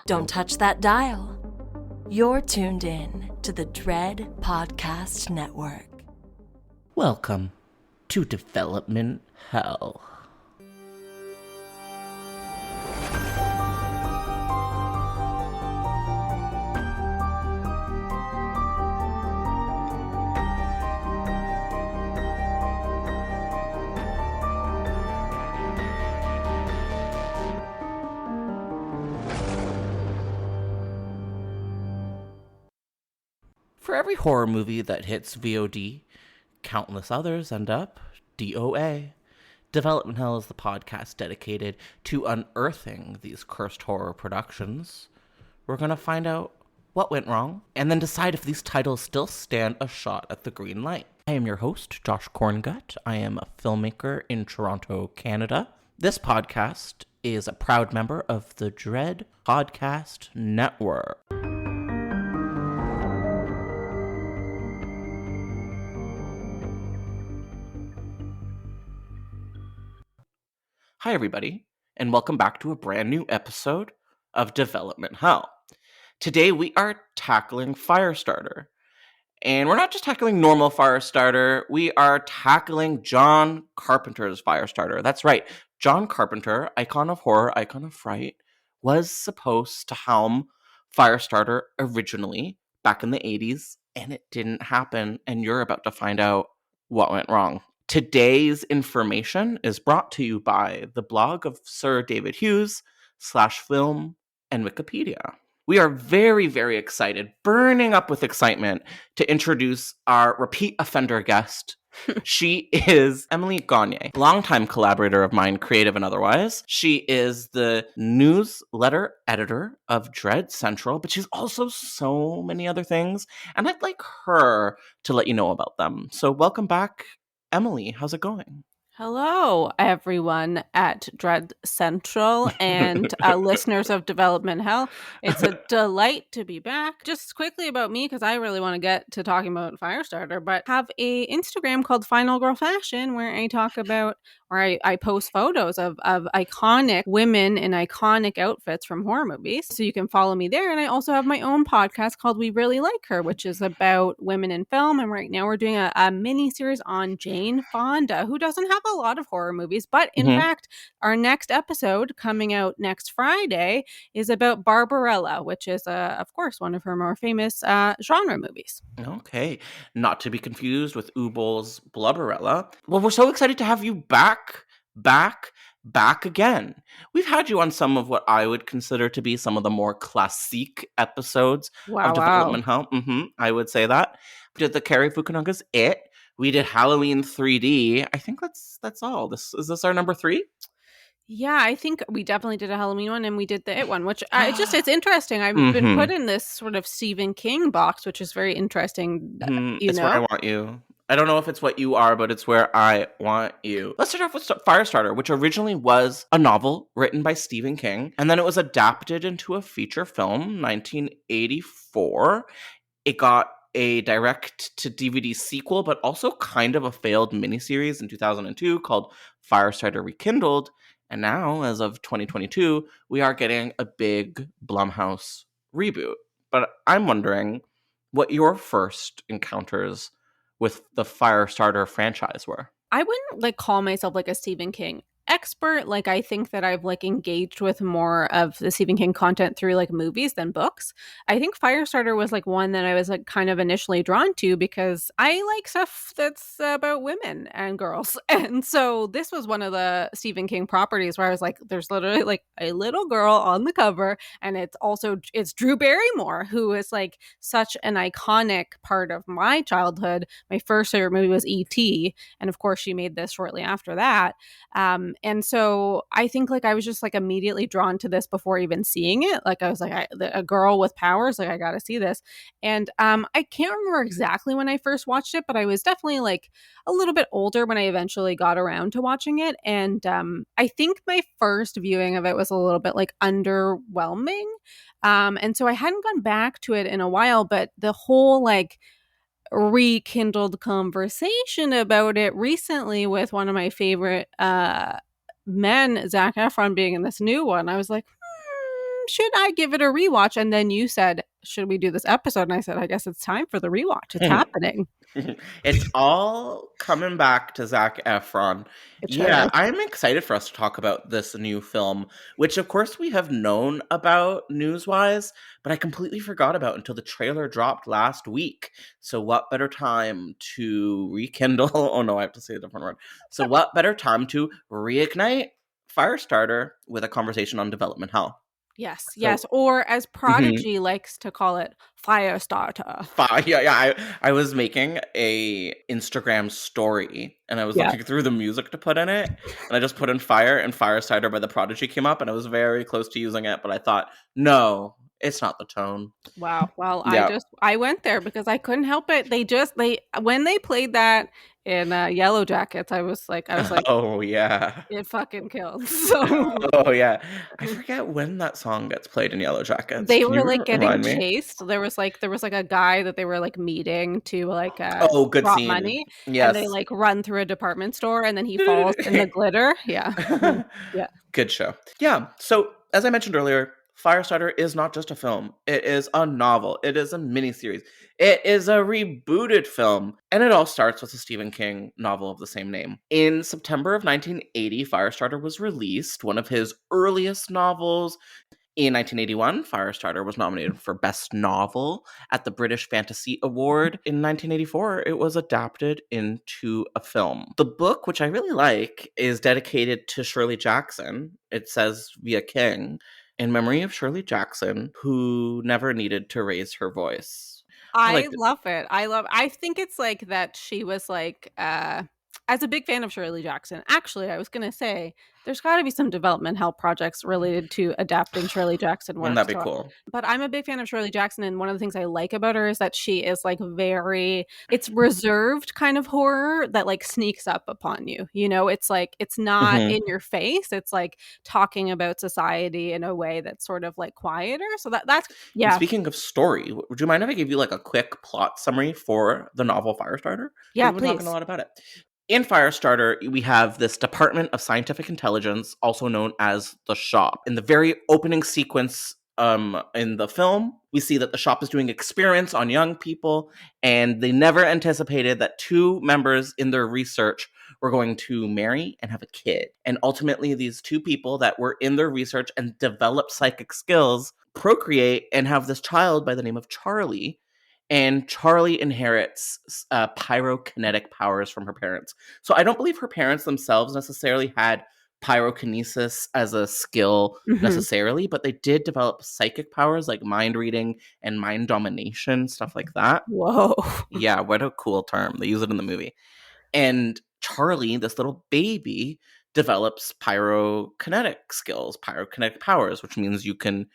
Don't touch that dial. You're tuned in to the Dread Podcast Network. Welcome to Development Hell. For every horror movie that hits VOD, countless others end up DOA. Development Hell is the podcast dedicated to unearthing these cursed horror productions. We're going to find out what went wrong, and then decide if these titles still stand a shot at the green light. I am your host, Josh Korngut. I am a filmmaker in Toronto, Canada. This podcast is a proud member of the Dread Podcast Network. Hi, everybody, and welcome back to a brand new episode of Development Hell. Today, we are tackling Firestarter. And we're not just tackling normal Firestarter, we are tackling John Carpenter's Firestarter. That's right, John Carpenter, icon of horror, icon of fright, was supposed to helm Firestarter originally back in the 80s, and it didn't happen, and you're about to find out what went wrong. Today's information is brought to you by the blog of Sir David Hughes, /film, and Wikipedia. We are very, very excited, burning up with excitement, to introduce our repeat offender guest. She is Emily Gagne, longtime collaborator of mine, creative and otherwise. She is the newsletter editor of Dread Central, but she's also so many other things, and I'd like her to let you know about them. So welcome back, Emily. How's it going? Hello, everyone at Dread Central and listeners of Development Hell. It's a delight to be back. Just quickly about me, because I really want to get to talking about Firestarter, but have a Instagram called Final Girl Fashion where I talk about, or I post photos of iconic women in iconic outfits from horror movies. So you can follow me there. And I also have my own podcast called We Really Like Her, which is about women in film. And right now we're doing a mini-series on Jane Fonda, who doesn't have a lot of horror movies. But in fact, our next episode coming out next Friday is about Barbarella, which is, of course, one of her more famous genre movies. Okay. Not to be confused with Ubol's Blubberella. Well, we're so excited to have you back again. We've had you on some of what I would consider to be some of the more classic episodes of Development Hell. I would say that. We did the Cary Fukunaga's It. We did Halloween 3D. I think that's all. Is this our number 3? Yeah, I think we definitely did a Halloween one, and we did the It one, which it's interesting. I've been put in this sort of Stephen King box, which is very interesting. It's where I want you. I don't know if it's what you are, but it's where I want you. Let's start off with Firestarter, which originally was a novel written by Stephen King, and then it was adapted into a feature film, 1984. It got a direct-to-DVD sequel, but also kind of a failed miniseries in 2002 called Firestarter Rekindled. And now, as of 2022, we are getting a big Blumhouse reboot. But I'm wondering what your first encounters with the Firestarter franchise were. I wouldn't call myself a Stephen King expert. I think that I've engaged with more of the Stephen King content through movies than books. I think Firestarter was one that I was kind of initially drawn to because I like stuff that's about women and girls. And so this was one of the Stephen King properties where I was there's literally a little girl on the cover, and it's Drew Barrymore, who is such an iconic part of my childhood. My first favorite movie was E.T., and of course she made this shortly after that. And so I think I was just immediately drawn to this before even seeing it. I was a girl with powers, I got to see this. And I can't remember exactly when I first watched it, but I was definitely a little bit older when I eventually got around to watching it. And I think my first viewing of it was a little bit underwhelming. And so I hadn't gone back to it in a while, but the whole rekindled conversation about it recently with one of my favorite men, Zac Efron, being in this new one, I was should I give it a rewatch? And then you said, should we do this episode? And I said, I guess it's time for the rewatch. It's happening. It's all coming back to Zac Efron. It sure Yeah, is. I'm excited for us to talk about this new film, which of course we have known about news-wise, but I completely forgot about until the trailer dropped last week. So what better time to rekindle? Oh no, I have to say a different word. So what better time to reignite Firestarter with a conversation on development hell? Yes, So, yes. Or as mhm. Prodigy likes to call it, Firestarter. Yeah. I was making a Instagram story and I was Yeah. looking through the music to put in it, and I just put in Fire, and Firestarter by the Prodigy came up, and I was very close to using it, but I thought, no, it's not the tone. Wow. Well, Yeah. I went there because I couldn't help it. When they played that in Yellow Jackets, I was like, Oh yeah. it fucking killed. So Oh yeah. I forget when that song gets played in Yellow Jackets. they Can you were like getting remind me? chased. There was like a guy that they were like meeting to like Oh, good drop scene. money, and they Yes. like run through a department store, and then he falls in the glitter. Yeah. Yeah. Good show. Yeah. So, as I mentioned earlier, Firestarter is not just a film. It is a novel. It is a miniseries. It is a rebooted film. And it all starts with a Stephen King novel of the same name. In September of 1980, Firestarter was released, one of his earliest novels. In 1981, Firestarter was nominated for Best Novel at the British Fantasy Award. In 1984, it was adapted into a film. The book, which I really like, is dedicated to Shirley Jackson. It says via King, in memory of Shirley Jackson, who never needed to raise her voice. I love it. I think it's like that she was like as a big fan of Shirley Jackson. Actually, I was going to say there's got to be some development hell projects related to adapting Shirley Jackson Wouldn't works. that be cool? But I'm a big fan of Shirley Jackson, and one of the things I like about her is that she is like it's reserved kind of horror that like sneaks up upon you. You know, it's like it's not Mhm. in your face. It's like talking about society in a way that's sort of like quieter. So that's And yeah. speaking of story, would you mind if I give you like a quick plot summary for the novel Firestarter? Yeah, We've been talking please. a lot about it. In Firestarter, we have this Department of Scientific Intelligence, also known as the Shop. In the very opening sequence in the film, we see that the Shop is doing experiments on young people, and they never anticipated that two members in their research were going to marry and have a kid. And ultimately, these two people that were in their research and developed psychic skills procreate and have this child by the name of Charlie. And Charlie inherits pyrokinetic powers from her parents. So I don't believe her parents themselves necessarily had pyrokinesis as a skill Mhm. necessarily, but they did develop psychic powers like mind reading and mind domination, stuff like that. Whoa. Yeah, what a cool term. They use it in the movie. And Charlie, this little baby, develops pyrokinetic skills, pyrokinetic powers, which means you can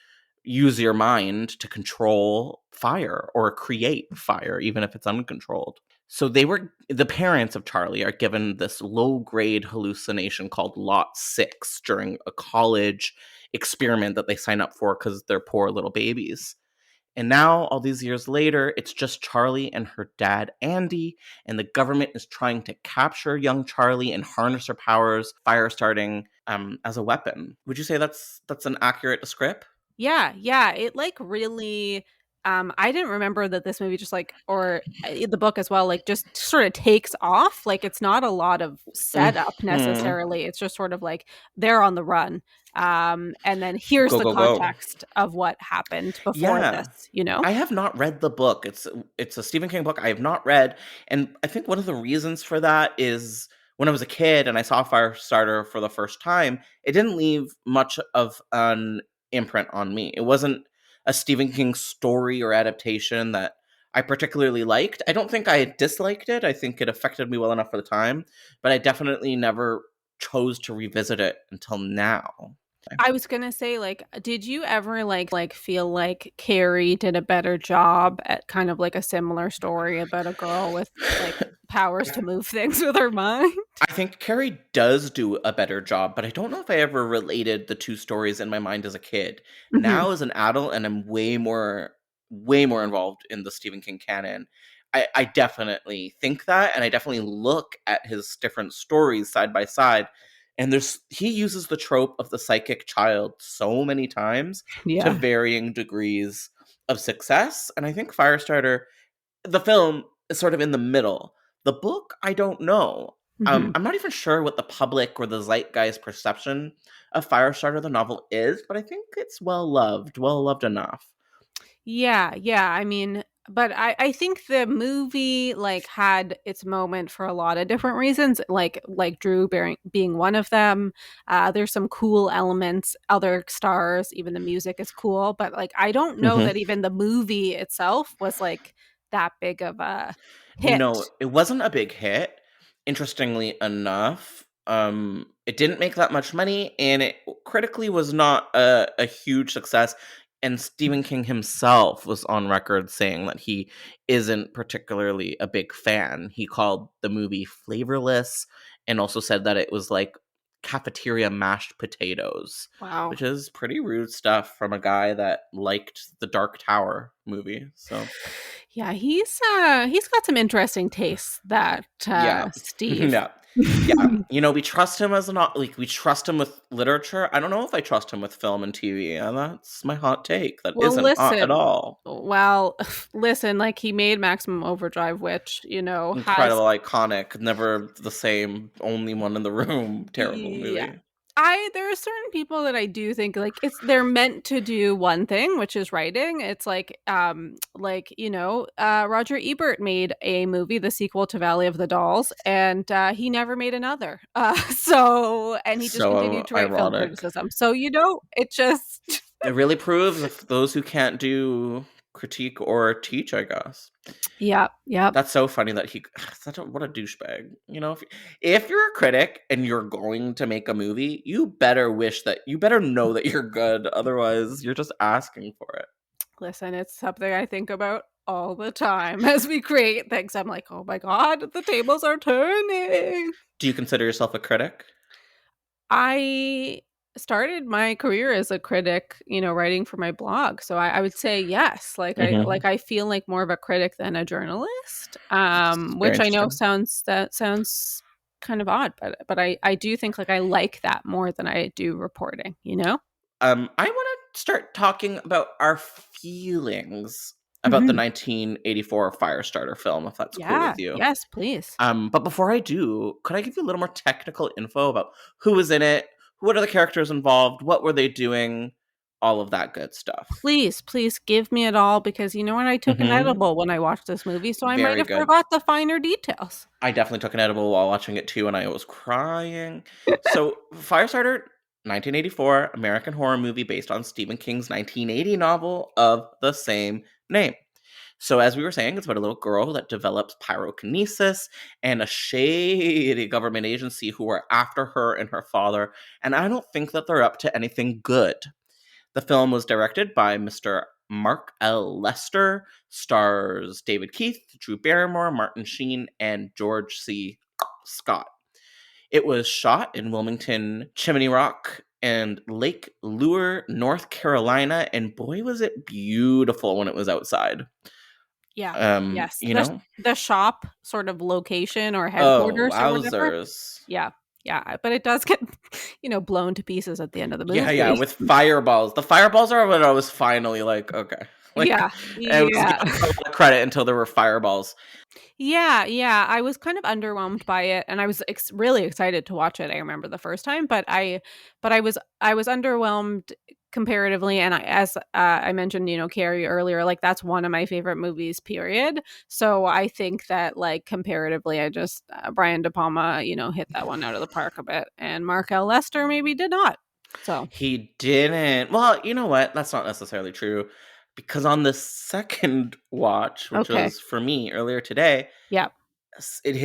use your mind to control fire or create fire, even if it's uncontrolled. So the parents of Charlie are given this low grade hallucination called Lot 6 during a college experiment that they sign up for because they're poor little babies. And now, all these years later, it's just Charlie and her dad, Andy, and the government is trying to capture young Charlie and harness her powers, fire starting as a weapon. Would you say that's an accurate description? Yeah. It like really I didn't remember that this movie just like or the book as well like just sort of takes off. Like it's not a lot of setup Mhm. necessarily. It's just sort of like they're on the run. And then here's Go, the go, go. context of what happened before Yeah. this, you know? I have not read the book. It's a Stephen King book I have not read, and I think one of the reasons for that is when I was a kid and I saw Firestarter for the first time, it didn't leave much of an imprint on me. It wasn't a Stephen King story or adaptation that I particularly liked. I don't think I disliked it. I think it affected me well enough for the time, but I definitely never chose to revisit it until now. I was gonna say, like, did you ever like feel like Carrie did a better job at kind of like a similar story about a girl with like powers to move things with her mind? I think Carrie does do a better job, but I don't know if I ever related the two stories in my mind as a kid. Mhm. Now, as an adult, and I'm way more involved in the Stephen King canon, I definitely think that, and I definitely look at his different stories side by side, And he uses the trope of the psychic child so many times to Yeah. varying degrees of success. And I think Firestarter, the film, is sort of in the middle. The book, I don't know. Mhm. I'm not even sure what the public or the zeitgeist perception of Firestarter, the novel, is, but I think it's well loved enough. Yeah, yeah. I mean, but I think the movie like had its moment for a lot of different reasons, like being one of them. There's some cool elements, other stars, even the music is cool, but like I don't know Mhm. that even the movie itself was like that big of a hit. No, it wasn't a big hit. Interestingly enough, it didn't make that much money, and it critically was not a huge success. And Stephen King himself was on record saying that he isn't particularly a big fan. He called the movie flavorless, and also said that it was like cafeteria mashed potatoes, Wow. which is pretty rude stuff from a guy that liked the Dark Tower movie. So Yeah, he's got some interesting tastes, that yeah. Steve. Yeah. Yeah. We trust him we trust him with literature. I don't know if I trust him with film and TV. And that's my hot take. That Well, isn't hot at listen. all. Well, listen, like he made Maximum Overdrive, which, has Incredible, iconic, never the same, only one in the room, terrible yeah. movie. There are certain people that I do think like they're meant to do one thing, which is writing. It's Roger Ebert made a movie, the sequel to Valley of the Dolls, and he never made another. And he just So continued to write film ironic. criticism. So it just It really proves if those who can't do critique or teach, I guess. yeah. That's so funny that what a douchebag. If you're a critic and you're going to make a movie, you better know that you're good. Otherwise, you're just asking for it. Listen, it's something I think about all the time as we create things. I'm like, oh my God, the tables are turning. Do you consider yourself a critic? I started my career as a critic, writing for my blog. So I would say yes. Mhm. I feel like more of a critic than a journalist. Very Which I know interesting. sounds kind of odd, but I do think like I like that more than I do reporting, I want to start talking about our feelings about the Mhm. 1984 Firestarter film, if that's cool Yeah. with you. Yes, please. But before I do, could I give you a little more technical info about who was in it, what are the characters involved, what were they doing, all of that good stuff. Please give me it all because you know what? I took an Hmm. edible when I watched this movie, so I might Very have good. forgot the finer details. I definitely took an edible while watching it too, and I was crying. So, Firestarter, 1984, American horror movie based on Stephen King's 1980 novel of the same name. So, as we were saying, it's about a little girl that develops pyrokinesis and a shady government agency who are after her and her father. And I don't think that they're up to anything good. The film was directed by Mr. Mark L. Lester, stars David Keith, Drew Barrymore, Martin Sheen, and George C. Scott. It was shot in Wilmington, Chimney Rock, and Lake Lure, North Carolina, and boy, was it beautiful when it was outside. Yeah. Yes. You know? The shop sort of location or Oh, headquarters or whatever. wowzers. Yeah. Yeah. But it does get, blown to pieces at the end of the Yeah, movie. with fireballs. The fireballs are when I was finally like, okay. Like, Yeah. I was Yeah. given a lot of credit until there were fireballs. Yeah. I was kind of underwhelmed by it, and I was really excited to watch it. I remember the first time, but I was underwhelmed comparatively. And as I mentioned, Carrie earlier, like that's one of my favorite movies. Period. So I think that like comparatively, I just Brian De Palma, hit that one out of the park a bit, and Mark L. Lester maybe did not. So He didn't. Well, you know what? That's not necessarily true. Because on the second watch, which okay, was for me earlier today, yeah, it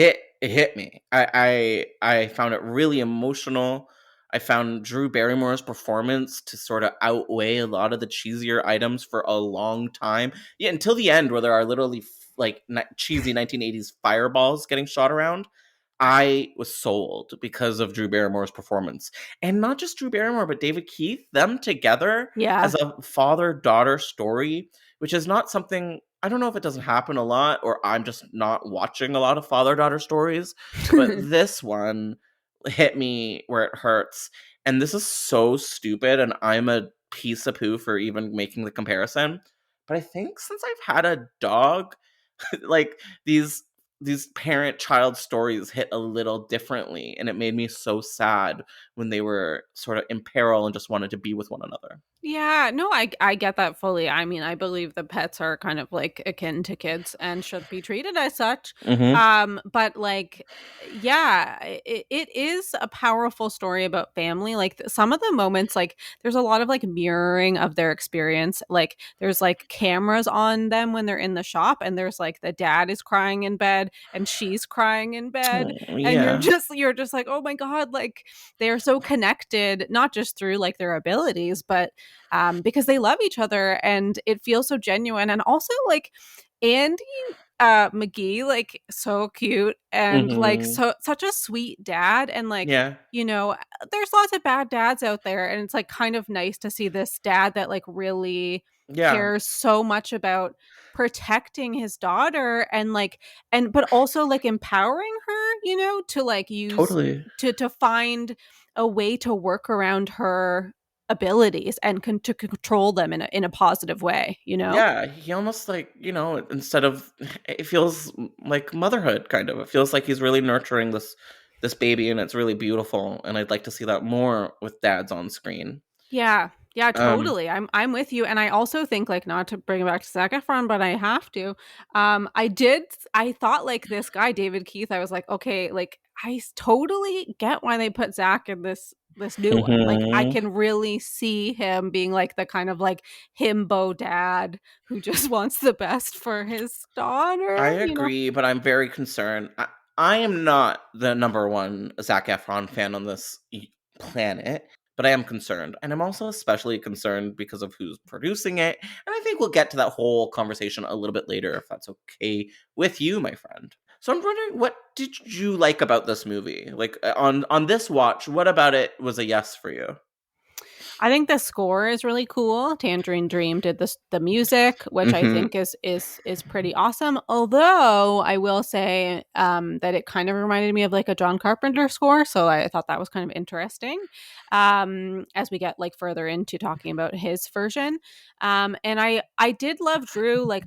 hit me. I found it really emotional. I found Drew Barrymore's performance to sort of outweigh a lot of the cheesier items for a long time. Yeah, until the end where there are literally cheesy 1980s fireballs getting shot around. I was sold because of Drew Barrymore's performance. And not just Drew Barrymore, but David Keith, them together yeah. as a father-daughter story, which is not something, I don't know if it doesn't happen a lot or I'm just not watching a lot of father-daughter stories, but this one, hit me where it hurts. And this is so stupid, and I'm a piece of poo for even making the comparison. But I think since I've had a dog, like these parent-child stories hit a little differently, and it made me so sad when they were sort of in peril and just wanted to be with one another. Yeah, no, I get that fully. I mean, I believe the pets are kind of like akin to kids and should be treated as such. Mm-hmm. But like, yeah, it is a powerful story about family. Like some of the moments, like there's a lot of like mirroring of their experience. Like there's like cameras on them when they're in the shop, and there's like the dad is crying in bed and she's crying in bed, Oh, and yeah. you're just like, oh my god, like they're so connected, not just through like their abilities, but because they love each other and it feels so genuine. And also like Andy McGee, like so cute and like Mm-hmm. so such a sweet dad. And like, Yeah. you know, there's lots of bad dads out there, and it's like kind of nice to see this dad that like really Yeah. cares so much about protecting his daughter and like and but also like empowering her, you know, to like use Totally. to find a way to work around her abilities and to control them in a positive way, you know? Yeah, he almost like, instead of it feels like motherhood kind of. It feels like he's really nurturing this baby, and it's really beautiful, and I'd like to see that more with dads on screen. Yeah. Yeah, Um totally. I'm with you. And I also think like not to bring it back to Zac Efron, but I have to. I thought like this guy, David Keith, I was like, okay, like totally get why they put Zach in this new one. Like I mhm. can really see him being like the kind of like himbo dad who just wants the best for his I daughter, you know? agree, but I'm very concerned. I am not the number one Zac Efron fan on this planet, but I am concerned. And I'm also especially concerned because of who's producing it. And I think we'll get to that whole conversation a little bit later, if that's okay with you, my friend. So I'm wondering, what did you like about this movie? Like on this watch, what about it was a yes for you? I think the score is really cool. Tangerine Dream did the music, which I Mm-hmm. think is pretty awesome. Although I will say that it kind of reminded me of like a John Carpenter score, so I thought that was kind of interesting. As we get like further into talking about his version, and I did love Drew. Like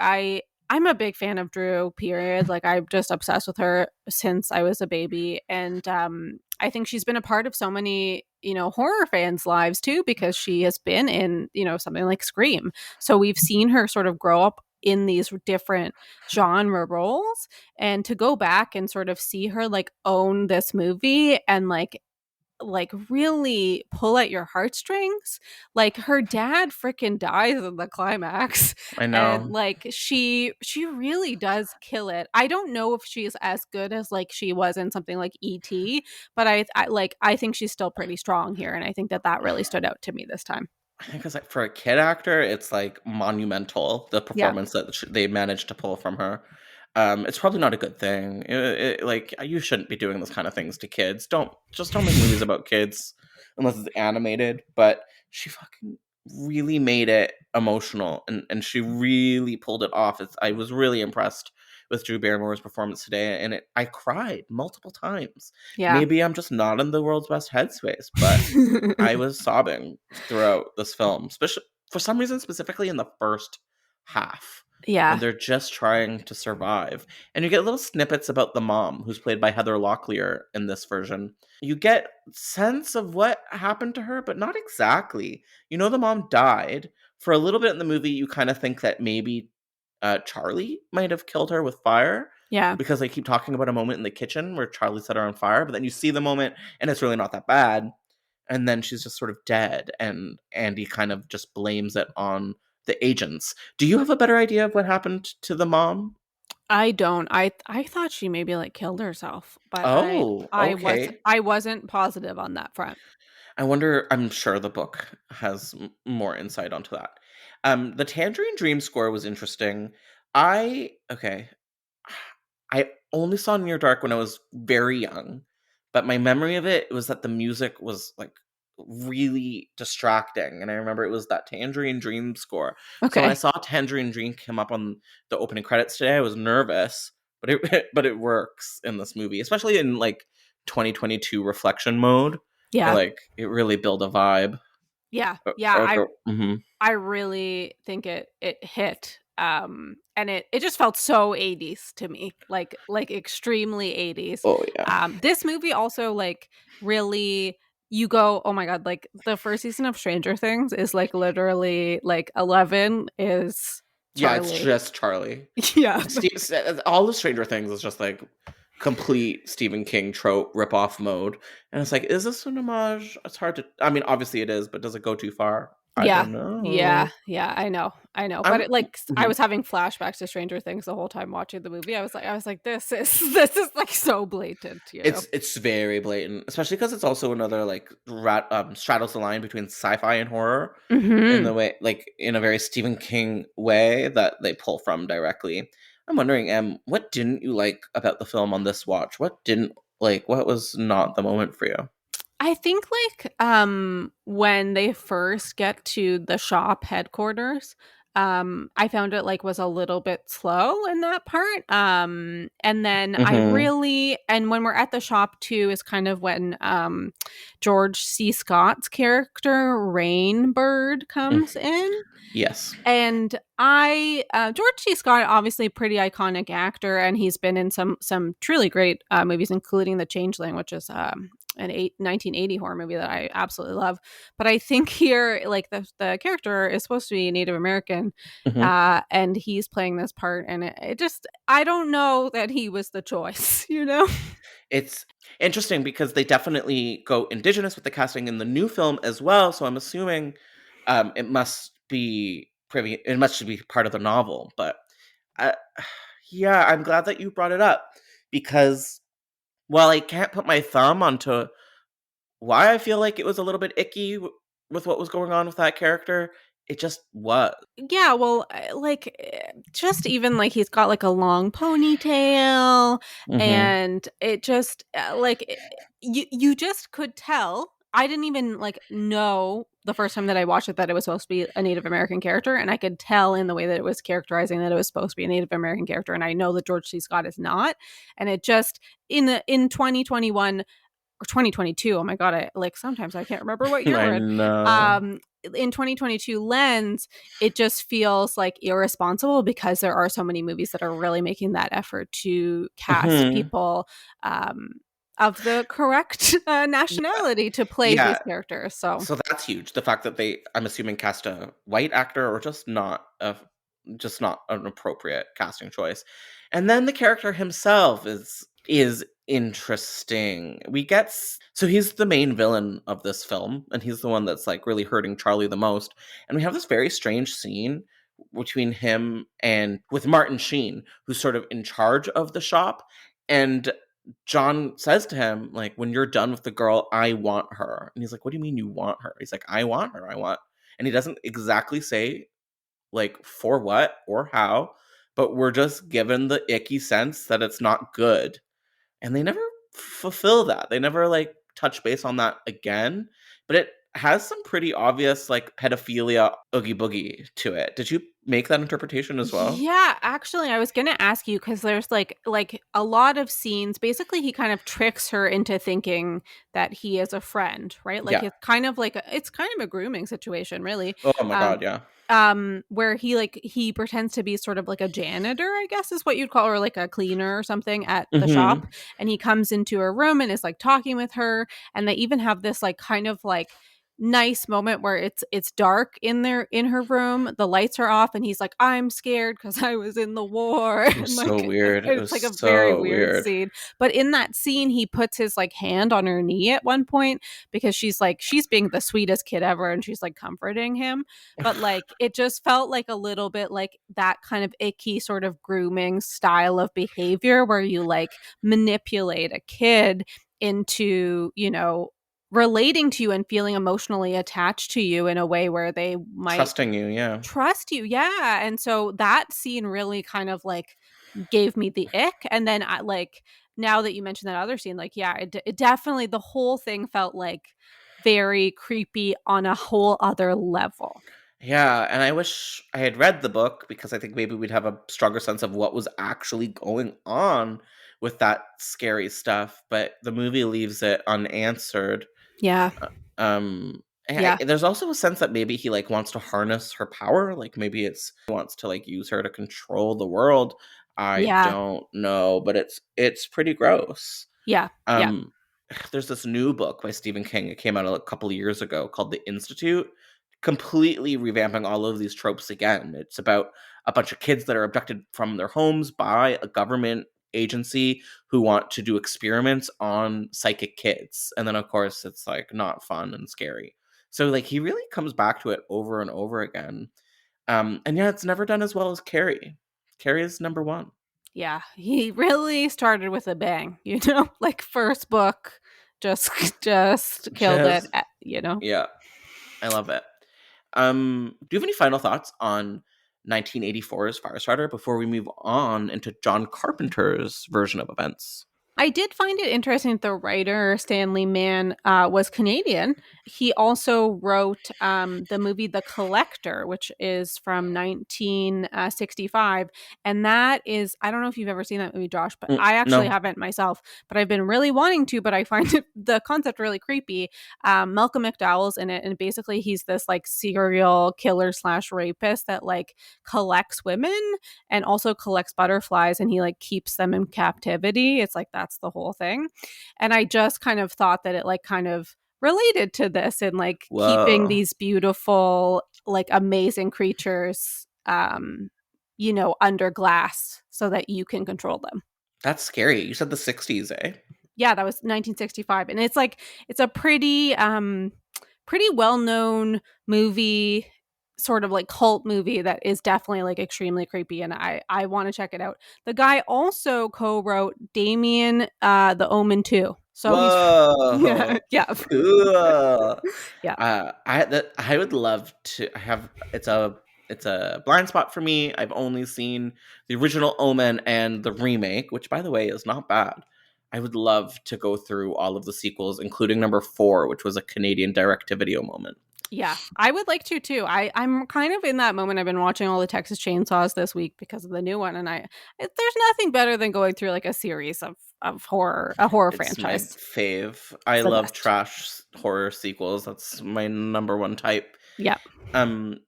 I'm a big fan of Drew, period. Like I'm just obsessed with her since I was a baby. And I think she's been a part of so many, you know, horror fans' lives too, because she has been in, you know, something like Scream. So we've seen her sort of grow up in these different genre roles, and to go back and sort of see her like own this movie and like really pull at your heartstrings. Like her dad freaking dies in the climax, I and know. like she really does kill it. I don't know if she's as good as like she was in something like ET, but I think she's still pretty strong here, and I think that really stood out to me this time. I think it's like for a kid actor, it's like monumental, the Yeah. performance that they managed to pull from her. It's probably not a good thing. Like you shouldn't be doing this kind of things to kids. Don't make movies about kids unless it's animated. But she fucking really made it emotional, and she really pulled it off. I was really impressed with Drew Barrymore's performance today, and I cried multiple times. Yeah. Maybe I'm just not in the world's best headspace, but I was sobbing throughout this film, especially for some reason, specifically in the first half when Yeah. they're just trying to survive. And you get little snippets about the mom, who's played by Heather Locklear in this version. You get sense of what happened to her, but not exactly. You know, the mom died. For a little bit in the movie, you kind of think that maybe Charlie might have killed her with fire, Yeah. because they keep talking about a moment in the kitchen where Charlie set her on fire, but then you see the moment and it's really not that bad, and then she's just sort of dead, and Andy kind of just blames it on the agents. Do you have a better idea of what happened to the mom? I don't. I thought she maybe like killed herself, but Oh, okay. I wasn't positive on that front. I wonder, I'm sure the book has more insight onto that. The Tangerine Dream score was interesting. Okay, I only saw Near Dark when I was very young, but my memory of it was that the music was like really distracting, and I remember it was that Tangerine Dream score. So when I Okay. saw Tangerine Dream come up on the opening credits today, I was nervous, but it but it works in this movie, especially in like 2022 reflection mode. Yeah. Like it really built a vibe. Yeah. Or- Yeah. or- mhm. I really think it hit. And it just felt so 80s to me. Like extremely 80s. Oh yeah. This movie also like really you go, oh my god, like the first season of Stranger Things is like literally like 11 is Yeah, it's Charlie. just Charlie. Yeah. All the Stranger Things is just like complete Stephen King trope ripoff mode. And it's like, is this an homage? It's hard to. I mean, obviously it is, but does it go too far? I Yeah. don't know. Yeah, I know. But it, like I Mhm. was having flashbacks to Stranger Things the whole time watching the movie. I was like, this is like so blatant, you know? It's very blatant, especially because it's also another like straddles the line between sci-fi and horror in the way, like in a very Stephen King way that they pull from directly. I'm wondering, what didn't you like about the film on this watch? What was not the moment for you? I think like when they first get to the shop headquarters, I found it like was a little bit slow in that part. And then and when we're at the shop too is kind of when George C. Scott's character Rainbird comes in. Yes. And George C. Scott, obviously a pretty iconic actor, and he's been in some truly great movies, including The Changeling, which is an 1980 horror movie that I absolutely love. But I think here, like the character is supposed to be Native American, and he's playing this part, and it just I don't know that he was the choice, you know. It's interesting because they definitely go indigenous with the casting in the new film as well. So I'm assuming it must be part of the novel. But yeah, I'm glad that you brought it up because while I can't put my thumb onto why I feel like it was a little bit icky with what was going on with that character, it just was. Yeah, well, just even like he's got like a long ponytail, and it just you just could tell. I didn't even like know the first time that I watched it that it was supposed to be a Native American character, and I could tell in the way that it was characterizing that it was supposed to be a Native American character, and I know that George C. Scott is not, and it just in 2021 or 2022, oh my god, I like sometimes I can't remember what year we're in. know. In 2022 lens, it just feels like irresponsible because there are so many movies that are really making that effort to cast people of the correct nationality to play these characters. So that's huge. The fact that I'm assuming, cast a white actor or just not an appropriate casting choice. And then the character himself is interesting. So he's the main villain of this film, and he's the one that's like really hurting Charlie the most. And we have this very strange scene between him and with Martin Sheen, who's sort of in charge of the shop. And John says to him, like, when you're done with the girl, I want her. And he's like, what do you mean you want her? He's like, I want her. And he doesn't exactly say like for what or how, but we're just given the icky sense that it's not good. And they never fulfill that. They never like touch base on that again. But it has some pretty obvious like pedophilia oogie boogie to it. Did you make that interpretation as well? Yeah, actually, I was gonna ask you because there's like a lot of scenes. Basically, he kind of tricks her into thinking that he is a friend, right? Like it's kind of like it's kind of a grooming situation, really. Oh my god, yeah. Where he pretends to be sort of like a janitor, I guess is what you'd call, or like a cleaner or something at the shop, and he comes into her room and is like talking with her, and they even have this like kind of like nice moment where it's dark in her room, the lights are off, and he's like, I'm scared because I was in the war. It was so weird. It's like a very weird scene. But in that scene, he puts his like hand on her knee at one point because she's being the sweetest kid ever, and she's like comforting him. But like it just felt like a little bit like that kind of icky sort of grooming style of behavior where you like manipulate a kid into, you know, relating to you and feeling emotionally attached to you in a way where they might trust you. Yeah. And so that scene really kind of like gave me the ick. And then I like, now that you mentioned that other scene, like, yeah, it definitely, the whole thing felt like very creepy on a whole other level. Yeah, and I wish I had read the book because I think maybe we'd have a stronger sense of what was actually going on with that scary stuff, but the movie leaves it unanswered. Yeah. And Yeah. there's also a sense that maybe he like wants to harness her power, like maybe he wants to like use her to control the world. I Yeah. don't know, but it's pretty gross. Yeah. Yeah. There's this new book by Stephen King. It came out a couple of years ago called The Institute, completely revamping all of these tropes again. It's about a bunch of kids that are abducted from their homes by a government agency who want to do experiments on psychic kids. And then, of course, it's like not fun and scary. So, like, he really comes back to it over and over again. And yeah, it's never done as well as Carrie. Carrie is number one. Yeah, he really started with a bang, like first book, just killed it, Yeah, I love it. Do you have any final thoughts on 1984's Firestarter before we move on into John Carpenter's version of events? I did find it interesting that the writer, Stanley Mann, was Canadian. He also wrote the movie The Collector, which is from 1965. And that is, I don't know if you've ever seen that movie, Josh, but I actually No. haven't myself. But I've been really wanting to, but I find the concept really creepy. Malcolm McDowell's in it. And basically he's this like serial killer / rapist that like collects women and also collects butterflies, and he like keeps them in captivity. It's like that's the whole thing. And I just kind of thought that it like kind of related to this and like keeping these beautiful, like amazing creatures under glass so that you can control them. That's scary. You said the 60s, eh? Yeah, that was 1965. And it's like it's a pretty well-known movie, sort of like cult movie that is definitely like extremely creepy, and I want to check it out. The guy also co-wrote Damien The Omen 2. So whoa. yeah. Cool. Yeah. I would love to have it's a blind spot for me. I've only seen the original Omen and the remake, which by the way is not bad. I would love to go through all of the sequels, including number 4, which was a Canadian direct-to-video moment. Yeah, I would like to too. I'm kind of in that moment. I've been watching all the Texas Chainsaws this week because of the new one, and there's nothing better than going through like a series of a horror franchise. It's my fave. I love trash horror sequels. That's my number one type. Yeah.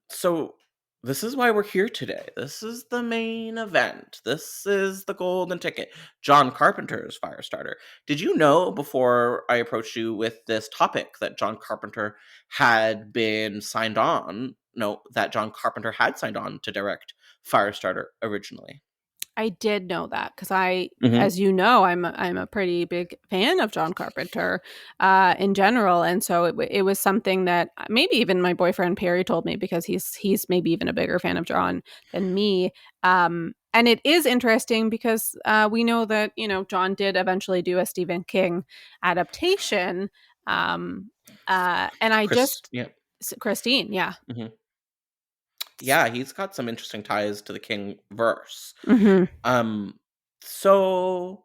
So this is why we're here today. This is the main event. This is the golden ticket. John Carpenter's Firestarter. Did you know before I approached you with this topic that John Carpenter had signed on to direct Firestarter originally? I did know that because as you know, I'm a pretty big fan of John Carpenter in general, and so it was something that maybe even my boyfriend Perry told me because he's maybe even a bigger fan of John than me. And it is interesting because we know that John did eventually do a Stephen King adaptation, and Christine, yeah. Mm-hmm. Yeah, he's got some interesting ties to the King verse. Mm-hmm. So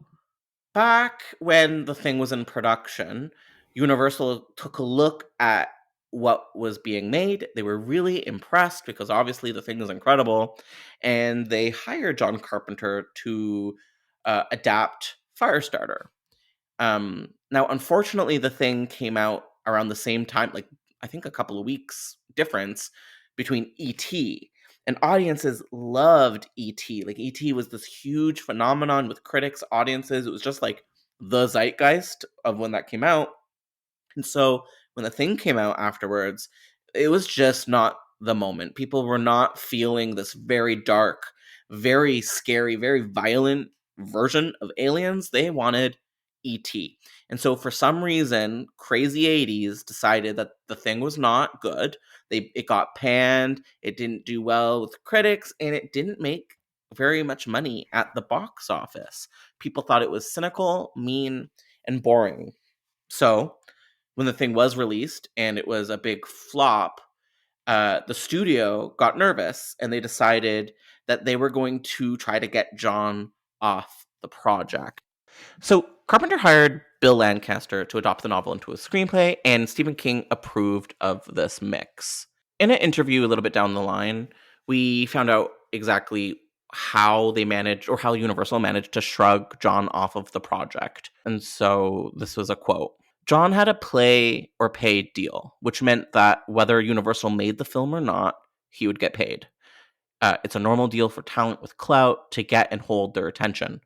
back when the thing was in production, Universal took a look at what was being made. They were really impressed because obviously the thing is incredible, and they hired John Carpenter to adapt Firestarter. Now, unfortunately, the thing came out around the same time, like I think a couple of weeks difference between E.T. and audiences loved E.T. Like E.T. was this huge phenomenon with critics, audiences. It was just like the zeitgeist of when that came out. And so when the thing came out afterwards, it was just not the moment. People were not feeling this very dark, very scary, very violent version of aliens. They wanted E.T. And so for some reason, crazy 80s decided that the thing was not good. It got panned, it didn't do well with critics, and it didn't make very much money at the box office. People thought it was cynical, mean, and boring. So when the thing was released and it was a big flop, the studio got nervous and they decided that they were going to try to get John off the project. So Carpenter hired Bill Lancaster to adopt the novel into a screenplay, and Stephen King approved of this mix. In an interview a little bit down the line, we found out exactly how they managed, or how Universal managed to shrug John off of the project. And so this was a quote. John had a play or pay deal, which meant that whether Universal made the film or not, he would get paid. It's a normal deal for talent with clout to get and hold their attention.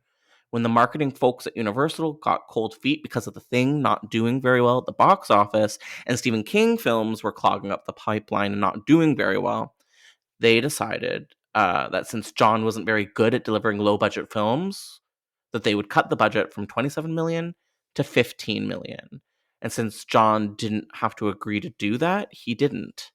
When the marketing folks at Universal got cold feet because of The Thing not doing very well at the box office, and Stephen King films were clogging up the pipeline and not doing very well, they decided that since John wasn't very good at delivering low-budget films, that they would cut the budget from $27 million to $15 million. And since John didn't have to agree to do that, he didn't.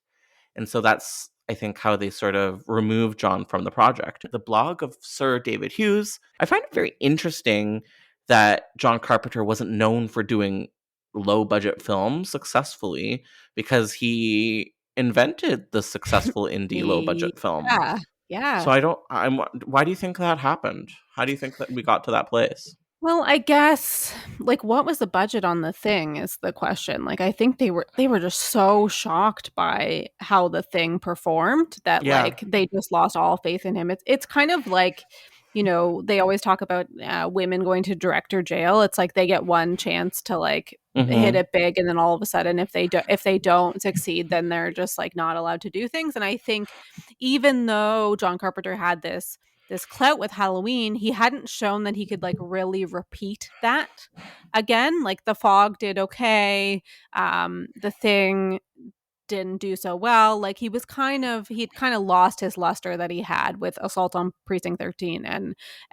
And so that's, I think, how they sort of removed John from the project. The blog of Sir David Hughes, I find it very interesting that John Carpenter wasn't known for doing low-budget films successfully, because he invented the successful indie low-budget film. Yeah. So why do you think that happened? How do you think that we got to that place? Well, I guess, like, what was the budget on The Thing is the question. Like, I think they were just so shocked by how The Thing performed that like they just lost all faith in him. It's kind of like, you know, they always talk about women going to director jail. It's like they get one chance to like hit it big, and then all of a sudden, if they don't succeed, then they're just like not allowed to do things. And I think even though John Carpenter had this clout with Halloween, he hadn't shown that he could like really repeat that again. Like The Fog did okay. The Thing didn't do so well. Like he'd kind of lost his luster that he had with Assault on Precinct 13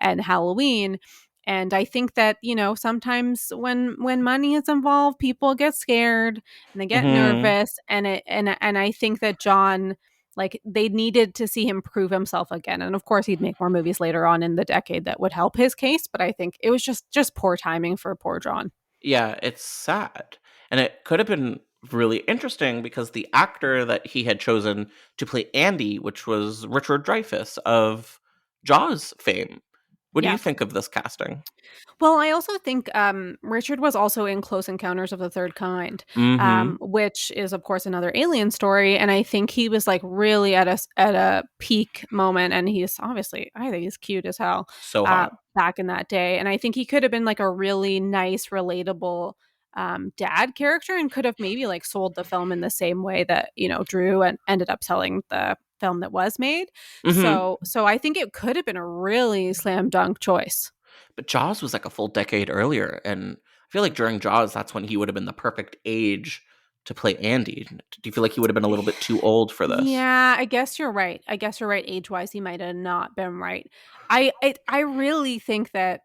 and Halloween. And I think that, you know, sometimes when money is involved, people get scared and they get nervous. And I think that John, like, they needed to see him prove himself again. And of course, he'd make more movies later on in the decade that would help his case. But I think it was just poor timing for poor John. Yeah, it's sad. And it could have been really interesting because the actor that he had chosen to play Andy, which was Richard Dreyfuss of Jaws fame. What do you think of this casting? Well, I also think Richard was also in Close Encounters of the Third Kind, which is, of course, another alien story. And I think he was like really at a peak moment. And he's obviously, I think he's cute as hell. So hot. Back in that day. And I think he could have been like a really nice, relatable dad character, and could have maybe like sold the film in the same way that, you know, Drew and ended up selling the film that was made. So I think it could have been a really slam dunk choice. But Jaws was like a full decade earlier, and I feel like during Jaws, that's when he would have been the perfect age to play Andy. Do you feel like he would have been a little bit too old for this? Yeah, I guess you're right. Age-wise, he might have not been right. I really think that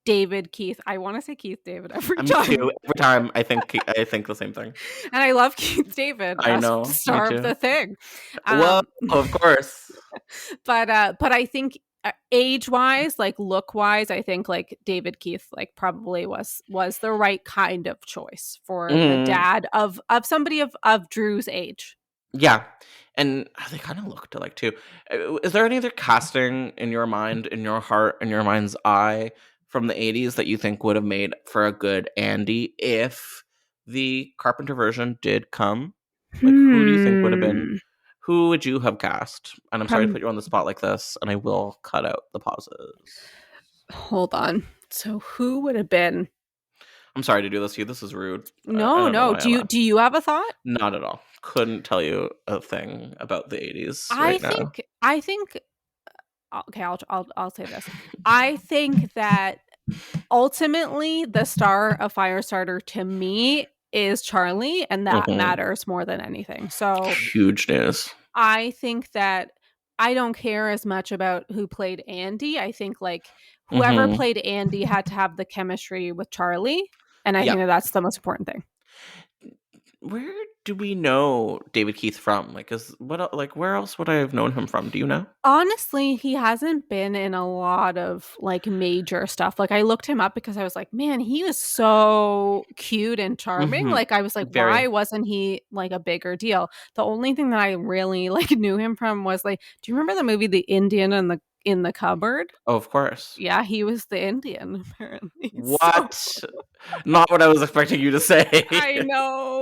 David Keith. I want to say Keith David every time. Me too. Every time I think the same thing. And I love Keith David. I know. Star of The Thing. Well, of course. But I think age-wise, like look-wise, I think like David Keith like probably was the right kind of choice for the dad of somebody of Drew's age. Yeah. And they kind of looked alike too. Is there any other casting in your mind, in your heart, in your mind's eye from the 80s that you think would have made for a good Andy if the Carpenter version did come? Like, who do you think would have been? Who would you have cast? And I'm sorry to put you on the spot like this, and I will cut out the pauses. Hold on. So who would have been? I'm sorry to do this to you. This is rude. No. Do you have a thought? Not at all. Couldn't tell you a thing about the 80s right now. I think. Okay, I'll say this. I think that ultimately the star of Firestarter to me is Charlie, and that matters more than anything. So huge news. I think that I don't care as much about who played Andy. I think like whoever played Andy had to have the chemistry with Charlie, and I think that's the most important thing. Where do we know David Keith from? Where else would I have known him from? Do you know? Honestly, he hasn't been in a lot of like major stuff. Like I looked him up because I was like, man, he was so cute and charming. Like I was like, why wasn't he like a bigger deal? The only thing that I really like knew him from was like, do you remember the movie The Indian in the Cupboard? Oh, of course. Yeah, he was the Indian, apparently. What? So... Not what I was expecting you to say. I know.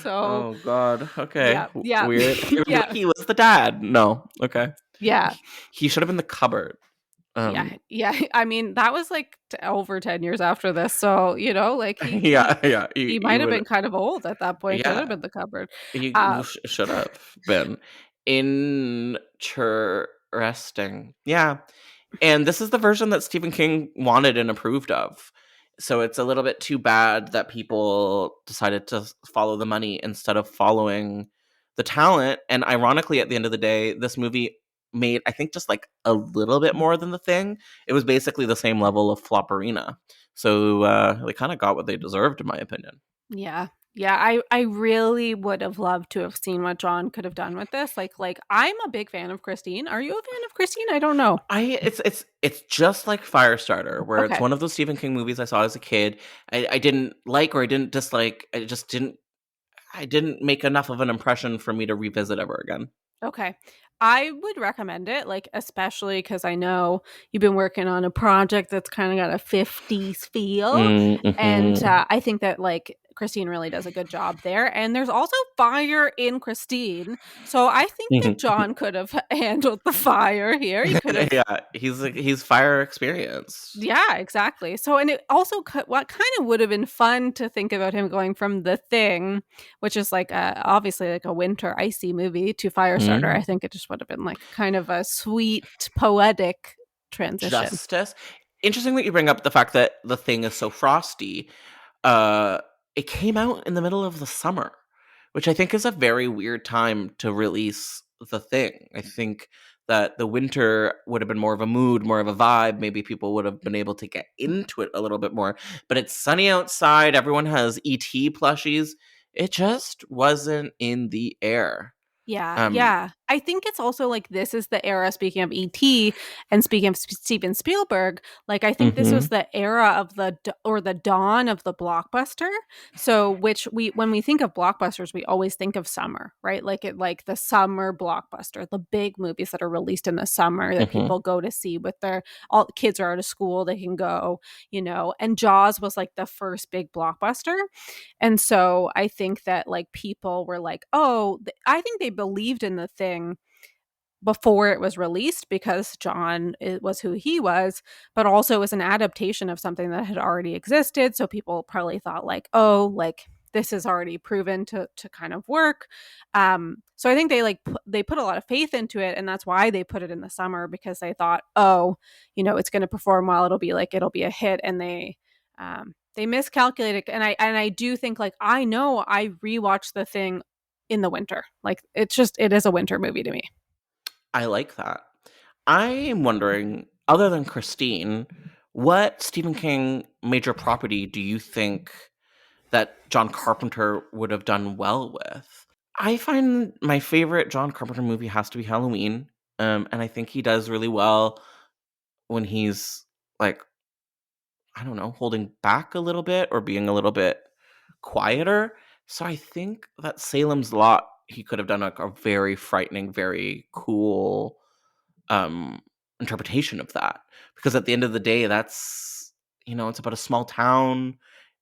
So. Oh God. Okay. Yeah. Weird. Yeah. He was the dad. No. Okay. Yeah. He should have been the cupboard. Yeah. I mean, that was like over 10 years after this. So, like Yeah. he He might have would. been kind of old at that point. Should have Yeah, been the cupboard. he Uh, should have been interesting. Yeah, and this is the version that Stephen King wanted and approved of. So it's a little bit too bad that people decided to follow the money instead of following the talent. And ironically, at the end of the day, this movie made, I think, just like a little bit more than The Thing. It was basically the same level of flopperina. So they kind of got what they deserved, in my opinion. Yeah. Yeah, I really would have loved to have seen what John could have done with this. Like I'm a big fan of Christine. Are you a fan of Christine? I don't know. It's just like Firestarter, where it's Okay. one of those Stephen King movies I saw as a kid. I didn't like or I didn't dislike. I didn't make enough of an impression for me to revisit ever again. Okay. I would recommend it, like, especially because I know you've been working on a project that's kind of got a 50s feel. And Mm-hmm. I think that, like, Christine really does a good job there. And there's also fire in Christine. So I think that John could have handled the fire here. He could have. Yeah, he's fire experienced. Yeah, exactly. So, and it also what kind of would have been fun to think about him going from The Thing, which is like obviously like a winter icy movie, to Firestarter. I Mm. think it just would have been like kind of a sweet poetic transition. Justice. Interesting that you bring up the fact that The Thing is so frosty. Uh, it came out in the middle of the summer, which I think is a very weird time to release The Thing. I think that the winter would have been more of a mood, more of a vibe. Maybe people would have been able to get into it a little bit more. But it's sunny outside. Everyone has ET plushies. It just wasn't in the air. Yeah, Um, yeah. I think it's also like this is the era, speaking of E.T. and speaking of Steven Spielberg, like I think this mhm, was the era of the dawn of the blockbuster. So which when we think of blockbusters, we always think of summer, right? Like the summer blockbuster, the big movies that are released in the summer that mhm. people go to see with all the kids are out of school, they can go, and Jaws was like the first big blockbuster. And so I think that like people were like, oh, I think they believed in The Thing before it was released because John was who he was, but also it was an adaptation of something that had already existed. So people probably thought like, oh, like this is already proven to kind of work. So I think they put a lot of faith into it, and that's why they put it in the summer, because they thought, oh, it's going to perform well. It'll be a hit, and they miscalculated. And I do think, like, I know I rewatched The Thing in the winter. Like it is a winter movie to me. I like that. I am wondering, other than Christine, what Stephen King major property do you think that John Carpenter would have done well with? I find my favorite John Carpenter movie has to be Halloween. And I think he does really well when he's like, I don't know, holding back a little bit or being a little bit quieter. So I think that Salem's Lot, he could have done like a very frightening, very cool um interpretation of that, because at the end of the day, that's, it's about a small town.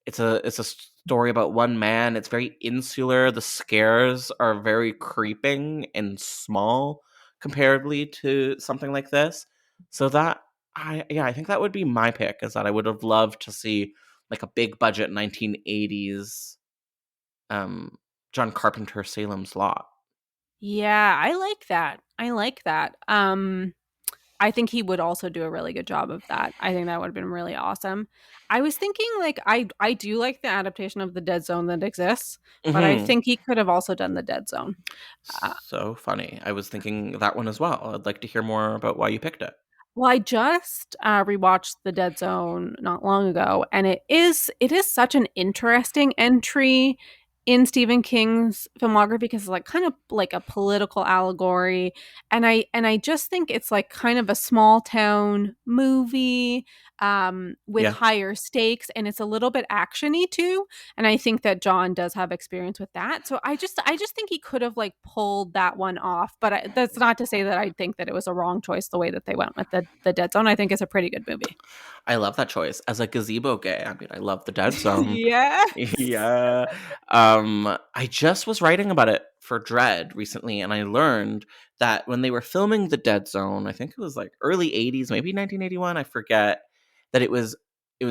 It's a story about one man. It's very insular. The scares are very creeping and small comparatively to something like this. So that, I think that would be my pick, is that I would have loved to see like a big budget 1980s um John Carpenter Salem's Lot. Yeah, I like that. I like that. I think he would also do a really good job of that. I think that would have been really awesome. I was thinking like I do like the adaptation of The Dead Zone that exists, but I Mhm. think he could have also done The Dead Zone. Uh, So funny. I was thinking that one as well. I'd like to hear more about why you picked it. well, I just rewatched The Dead Zone not long ago, and it is such an interesting entry in Stephen King's filmography, because it's like kind of like a political allegory, and I just think it's like kind of a small town movie with Yeah. higher stakes, and it's a little bit actiony too. And I think that John does have experience with that, so I just think he could have like pulled that one off. But that's not to say that I think that it was a wrong choice the way that they went with the Dead Zone. I think it's a pretty good movie. I love that choice. As a gazebo gay, I mean, I love the Dead Zone. Yes. Yeah. I just was writing about it for Dread recently, and I learned that when they were filming the Dead Zone, I think it was like early 80s, maybe 1981, I forget, that it was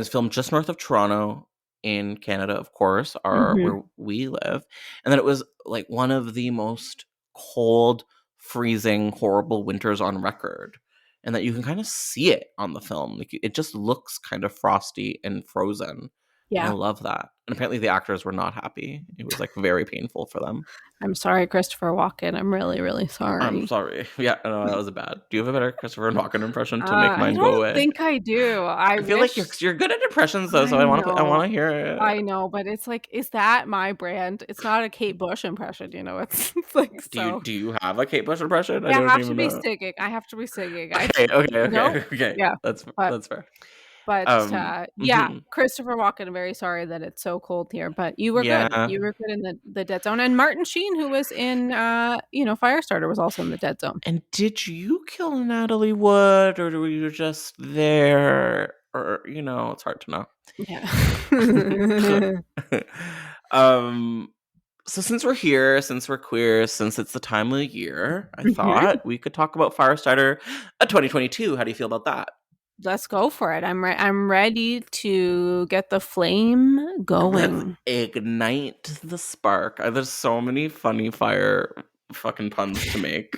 filmed just north of Toronto in Canada, of course, where we live, and that it was like one of the most cold, freezing, horrible winters on record. And that you can kind of see it on the film. Like, it just looks kind of frosty and frozen. And I Yeah. love that. And apparently the actors were not happy. It was like very painful for them. I'm sorry, Christopher Walken. I'm really, really I'm sorry. sorry. Yeah, no, that was bad. Do you have a better Christopher Walken impression to make I mine go don't away? think I do. I feel like you're good at impressions though, so I want to hear it. I know, but it's like, is that my brand? It's not a Kate Bush impression, you know. It's like so. Do you have a Kate Bush impression? I have to be singing. I have to be singing. Okay. Yeah, That's fair. But yeah, mhm. Christopher Walken. I'm very sorry that it's so cold here, but you were good. Yeah. You were good in the Dead Zone, and Martin Sheen, who was in Firestarter, was also in the Dead Zone. And did you kill Natalie Wood, or were you just there? Or it's hard to know. Yeah. So since we're here, since we're queer, since it's the time of the year, I thought we could talk about Firestarter 2022. How do you feel about that? Let's go for it. I'm ready to get the flame going. Let's ignite the spark. There's so many funny fire fucking puns to make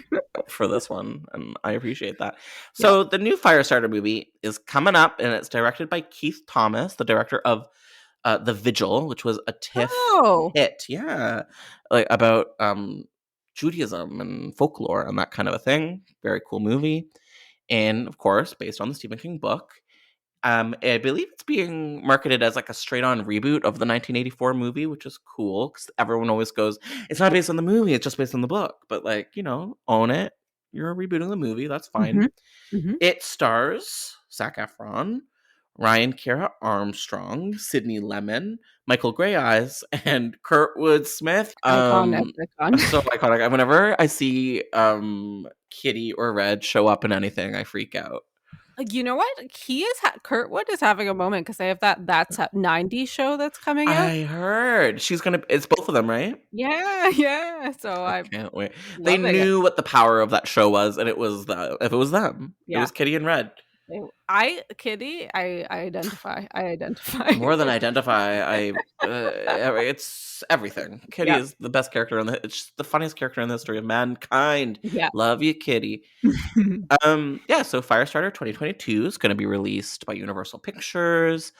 for this one, and I appreciate that. So the new Firestarter movie is coming up, and it's directed by Keith Thomas, the director of The Vigil, which was a TIFF hit. Yeah, like about Judaism and folklore and that kind of a thing. Very cool movie. And of course, based on the Stephen King book. I believe it's being marketed as like a straight-on reboot of the 1984 movie, which is cool because everyone always goes, "It's not based on the movie; it's just based on the book." But own it. You're rebooting the movie. That's fine. It stars Zac Efron, Ryan Kiera Armstrong, Sydney Lemon, Michael Grey Eyes, and Kurtwood Smith. Iconic. So iconic. Whenever I see Kitty or Red show up in anything, I freak out. You know what? Kurtwood is having a moment because they have that's a 90s show that's coming out. I heard it's both of them, right? Yeah. So I can't wait. They knew what the power of that show was, and if it was them, it was Kitty and Red. I identify. More than identify. It's everything. Kitty is the best character it's the funniest character in the history of mankind. Yeah. Love you, Kitty. So Firestarter 2022 is going to be released by Universal Pictures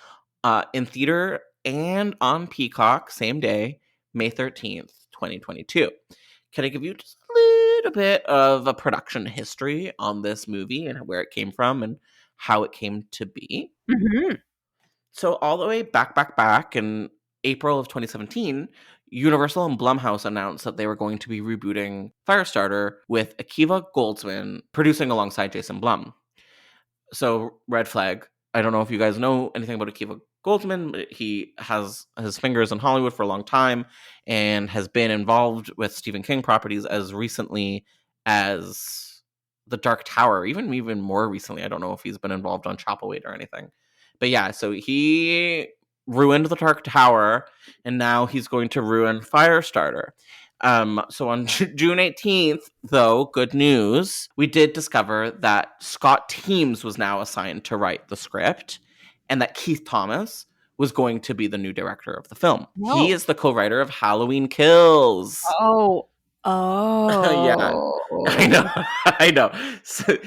in theater and on Peacock same day, May 13th, 2022. Can I give you just a little bit of a production history on this movie and where it came from and how it came to be? So all the way back in April of 2017, Universal and Blumhouse announced that they were going to be rebooting Firestarter with Akiva Goldsman producing alongside Jason Blum. So red flag. I don't know if you guys know anything about Akiva Goldsman, but he has his fingers in Hollywood for a long time and has been involved with Stephen King properties as recently as The Dark Tower, even more recently. I don't know if he's been involved on Chapelwaite or anything. But yeah, so he ruined The Dark Tower, and now he's going to ruin Firestarter. So on June 18th, though, good news, we did discover that Scott Teems was now assigned to write the script, and that Keith Thomas was going to be the new director of the film. Whoa. He is the co-writer of Halloween Kills. Oh. Yeah, I know. So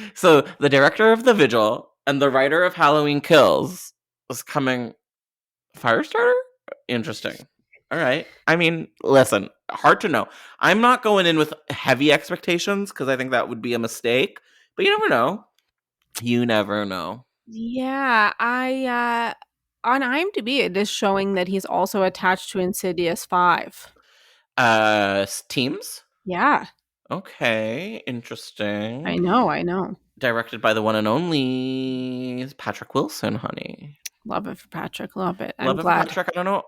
the director of The Vigil and the writer of Halloween Kills was coming. Firestarter? Interesting. All right. I mean, listen, hard to know. I'm not going in with heavy expectations because I think that would be a mistake. But you never know. You never know. Yeah, on IMDb it is showing that he's also attached to Insidious 5. Teams? Yeah. Okay, interesting. I know. Directed by the one and only Patrick Wilson, honey. Love it for Patrick. Love it. I'm glad. Patrick. I don't know.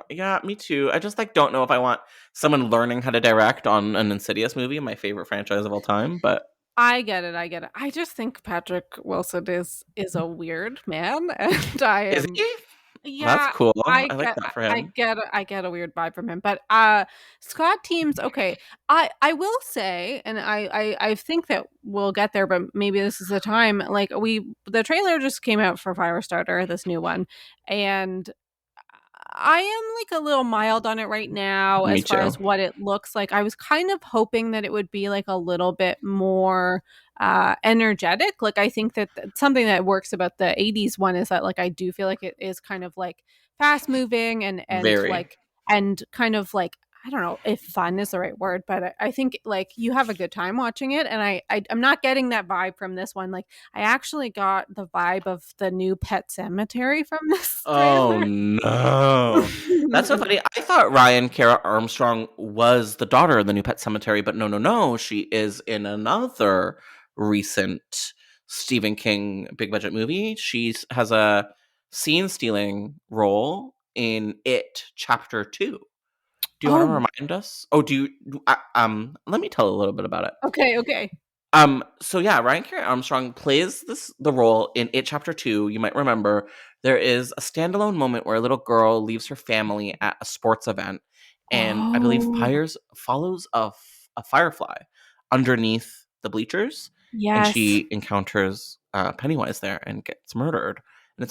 Yeah, me too. I just don't know if I want someone learning how to direct on an Insidious movie, my favorite franchise of all time. But I get it. I get it. I just think Patrick Wilson is a weird man, and I Is am. he? That's Yeah, cool. I I like get that for I him. get I get a weird vibe from him. But Scott Teems, okay. I will say, and I think that we'll get there, but maybe this is the time. Like the trailer just came out for Firestarter, this new one, and I am like a little mild on it right now Me as far too. as what it looks like. I was kind of hoping that it would be like a little bit more energetic. Like I think that something that works about the 80s one is that like I do feel like it is kind of like fast moving Very. and kind of like I don't know if fun is the right word, but I think like you have a good time watching it, and I'm not getting that vibe from this one. Like I actually got the vibe of the new Pet Cemetery from this Oh trailer. no. That's so funny. I thought Ryan Cara Armstrong was the daughter in the new Pet Cemetery, but no, no, no. She is in another recent Stephen King big budget movie. She has a scene stealing role in It Chapter 2. Do you want to Oh, remind us? Oh, let me tell a little bit about it. okay, okay. So yeah, Ryan Carey Armstrong plays the role in It Chapter 2. You might remember there is a standalone moment where a little girl leaves her family at a sports event, and I believe Oh, follows a firefly underneath the bleachers, and yes. she encounters Pennywise there and gets murdered. And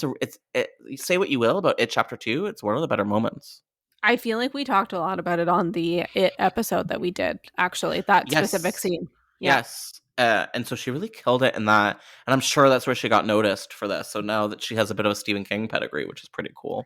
say what you will about It Chapter 2, it's one of the better moments. I feel like we talked a lot about it on the It episode that we did, actually, that specific Yes. scene. Yeah. Yes. And so she really killed it in that. And I'm sure that's where she got noticed for this. So now that she has a bit of a Stephen King pedigree, which is pretty cool.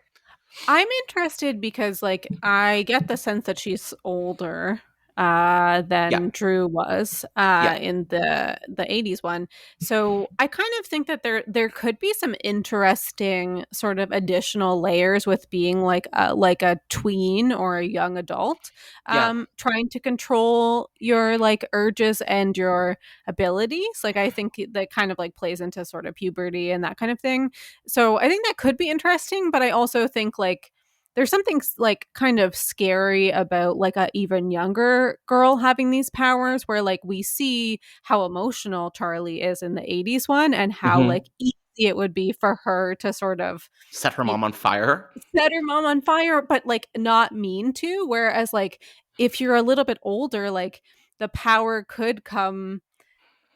I'm interested because like I get the sense that she's older Yeah. than Drew was Yeah. in the 80s one. So I kind of think that there could be some interesting sort of additional layers with being like a tween or a young adult Yeah. trying to control your like urges and your abilities. Like I think that kind of like plays into sort of puberty and that kind of thing. So I think that could be interesting, but I also think like there's something like kind of scary about like a even younger girl having these powers where like we see how emotional Charlie is in the 80s one and how Hmm. like easy it would be for her to sort of Set her y- mom on fire. set her mom on fire but like not mean to, whereas like if you're a little bit older like the power could come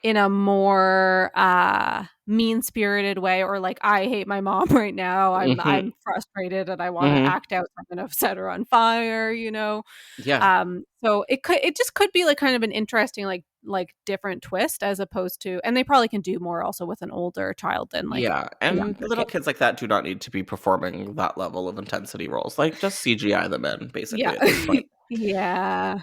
in a more mean-spirited way, or like I hate my mom right now, Hmm. I'm frustrated and I want to Hmm. act out, so I'm gonna set her on fire, you know. Yeah. So it just could be like kind of an interesting like different twist as opposed to, and they probably can do more also with an older child than like Yeah. a And younger little kid. kids like that do not need to be performing that level of intensity roles. Like, just CGI them in, Yeah. basically, at this point. Yeah.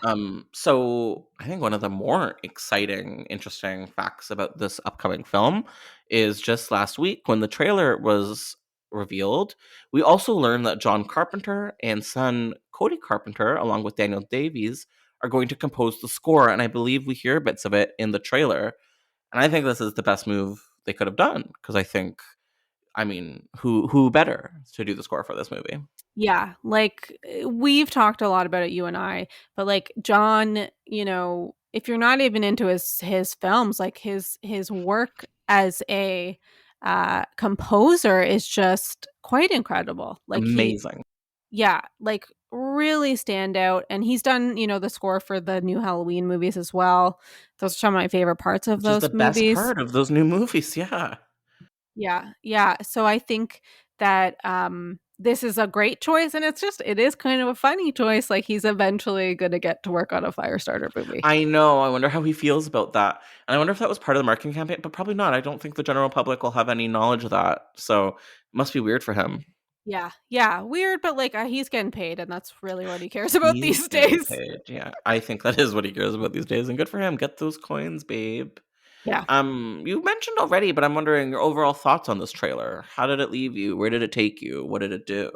So I think one of the more exciting, interesting facts about this upcoming film is just last week when the trailer was revealed, we also learned that John Carpenter and son Cody Carpenter, along with Daniel Davies, are going to compose the score, and I believe we hear bits of it in the trailer. And I think this is the best move they could have done because I mean, who better to do the score for this movie? Yeah, like we've talked a lot about it, you and I, but like John, you know, if you're not even into his films, like his work as a composer is just quite incredible. Like Amazing. yeah, like really stand out, and he's done, you know, the score for the new Halloween movies as well. Those are some of my favorite parts of Which is the those best movies. part of those new movies, yeah. Yeah, yeah. So I think that this is a great choice, and it is kind of a funny choice. Like he's eventually gonna get to work on a Firestarter movie. I know, I wonder how he feels about that, and I wonder if that was part of the marketing campaign, but probably not. I don't think the general public will have any knowledge of that, so it must be weird for him. Yeah, yeah. Weird, but like he's getting paid, and that's really what he cares about He's these getting days. paid, yeah. I think that is what he cares about these days, and good for him. Get those coins, babe. Yeah. You mentioned already, but I'm wondering your overall thoughts on this trailer. How did it leave you? Where did it take you? What did it do?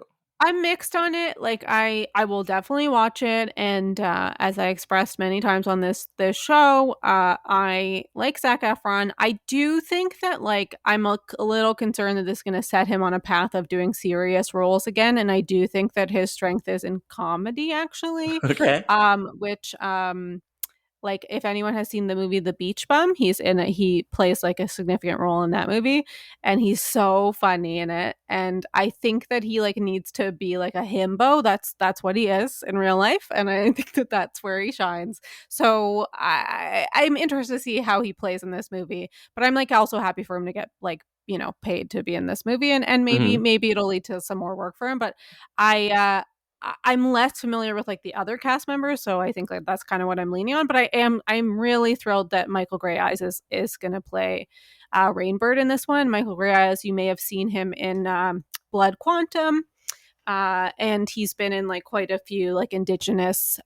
I'm mixed on it. Like I will definitely watch it, and as I expressed many times on this show, I like Zac Efron. I do think that like I'm a little concerned that this is going to set him on a path of doing serious roles again, and I do think that his strength is in comedy actually, Okay. which Like, if anyone has seen the movie The Beach Bum, he's in it. He plays like a significant role in that movie, and he's so funny in it. And I think that he like needs to be like a himbo. That's what he is in real life, and I think that that's where he shines. So I'm interested to see how he plays in this movie. But I'm like also happy for him to get like, paid to be in this movie, and Mhm. maybe it'll lead to some more work for him. But I'm less familiar with like the other cast members, so I think like that's kind of what I'm leaning on. But I'm really thrilled that Michael Grey Eyes is going to play Rainbird in this one. Michael Grey Eyes, you may have seen him in Blood Quantum, and he's been in like quite a few like Indigenous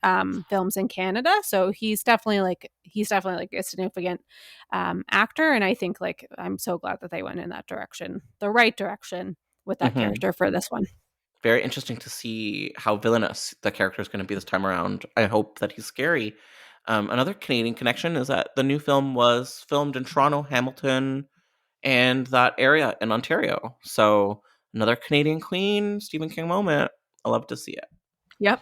films in Canada. So he's definitely like a significant actor, and I think like I'm so glad that they went in that direction, the right direction with that Mhm. character for this one. Very interesting to see how villainous the character is going to be this time around. I hope that he's scary. Another Canadian connection is that the new film was filmed in Toronto, Hamilton, and that area in Ontario. So another Canadian Queen, Stephen King moment. I love to see it. Yep.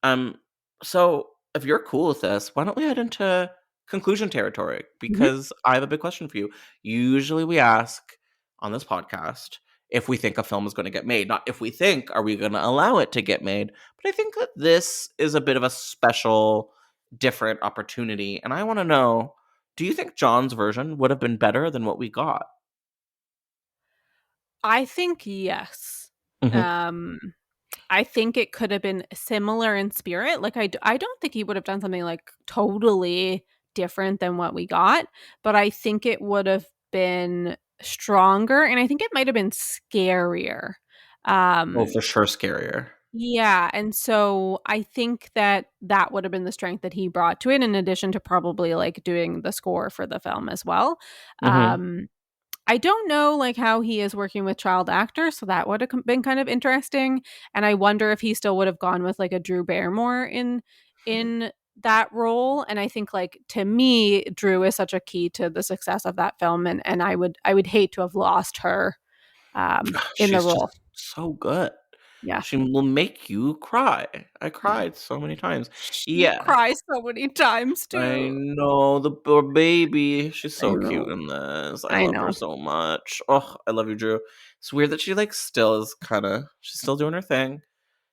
Um, so if you're cool with this, why don't we head into conclusion territory? Mhm. Because I have a big question for you. Usually we ask on this podcast if we think a film is going to get made. Not if we think, are we going to allow it to get made? But I think that this is a bit of a special, different opportunity. And I want to know, do you think John's version would have been better than what we got? I think yes. Hmm. Um, I think it could have been similar in spirit. Like I don't think he would have done something like totally different than what we got, but I think it would have been stronger, and I think it might have been scarier. Oh, Um, for sure, scarier. yeah, and so I think that that would have been the strength that he brought to it, in addition to probably like doing the score for the film as well. Hmm. Um, I don't know like how he is working with child actors, so that would have been kind of interesting. And I wonder if he still would have gone with like a Drew Barrymore in that role. And I think like to me, Drew is such a key to the success of that film, and I would hate to have lost her in the She's role. just so good. Yeah. She will make you cry. I cried so many times. She Yeah, cries so many times I too. know the poor baby. She's I so cute know. in this. I I love her know. so much. Oh, I love you, Drew. It's weird that she like still is kind of she's still doing her thing.